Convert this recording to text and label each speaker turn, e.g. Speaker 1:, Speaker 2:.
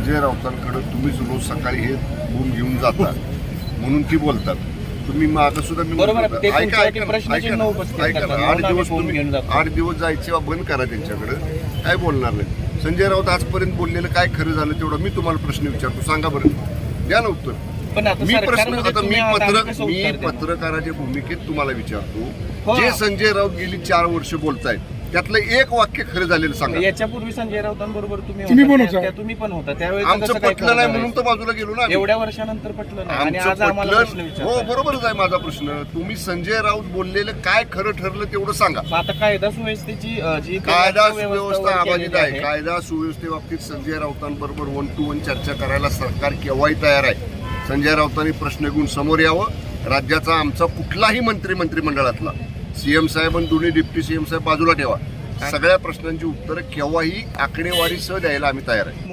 Speaker 1: संजय राऊतांकडे तुम्हीच रोज सकाळी हे बूम घेऊन जाता म्हणून ती बोलतात. तुम्ही मागं सुद्धा मी
Speaker 2: बरोबर आहे. ते
Speaker 1: ऐका
Speaker 2: तुमच्यासाठी
Speaker 1: ऐका
Speaker 2: प्रश्नचिन्ह उपस्थित
Speaker 1: ऐका
Speaker 2: करतात.
Speaker 1: ना, 8
Speaker 2: म्हणून आम्ही
Speaker 1: दिवस
Speaker 2: बूम
Speaker 1: तुम्ही
Speaker 2: घेऊन जातो.
Speaker 1: 8 दिवस जायचे बंद करा त्यांच्याकडे, काय बोलणार नाही. संजय राऊत आजपर्यंत बोललेलं काय खरं झालं तेवढं मी तुम्हाला प्रश्न विचारतो, सांगा बरं, द्या ना उत्तर.
Speaker 2: पण आता
Speaker 1: मी प्रश्न
Speaker 2: सरकारमध्ये
Speaker 1: आता
Speaker 2: तुम्ही आता आम्ही कसं
Speaker 1: मी
Speaker 2: उत्तर देणार?
Speaker 1: पत्रकाराच्या भूमिकेत तुम्हाला विचारतो,
Speaker 2: हो.
Speaker 1: जे संजय राऊत गेली 4 वर्ष बोलतायत त्यातलं एक वाक्य खरं झालेलं सांगा.
Speaker 2: याच्यापूर्वी संजय राऊतांबरोबर तुम्ही
Speaker 3: पण
Speaker 2: होता,
Speaker 3: होता.
Speaker 2: तुम्ही पण होता त्यावेळेस
Speaker 1: आमचं
Speaker 2: कसं काय
Speaker 1: पटलं नाही
Speaker 2: खरं
Speaker 1: म्हणून तर बाजूला गेलो ना आम्ही.
Speaker 2: एवढ्या वर्षानंतर पटलं नाही आणि आज
Speaker 1: आमचं
Speaker 2: आम्हाला प्रश्न
Speaker 1: पटलं.
Speaker 2: विचारताय.
Speaker 1: हो बरोबरच आहे माझा प्रश्न. तुम्ही संजय राऊत बोललेलं काय खरं ठरलं तेवढं सांगा.
Speaker 2: मग आता कायदा सुव्यवस्थेची जी
Speaker 1: कायदा
Speaker 2: व्यवस्था
Speaker 1: सुव्यवस्था अबाधित
Speaker 2: केलेली
Speaker 1: आहे. कायदा सुव्यवस्थेबाबतीत संजय राऊतांबरोबर 1 to 1 चर्चा करायला सरकार केव्हाही तयार आहे. संजय राऊतांनी प्रश्न घेऊन समोर यावं. राज्याचा आमचा कुठलाही मंत्रिमंडळातला सीएम साहेब आणि दोन्ही डिप्टी सीएम साहेब बाजूला ठेवा. सगळ्या प्रश्नांची उत्तरं केव्हाही आकडेवारीसह द्यायला आम्ही तयार आहे.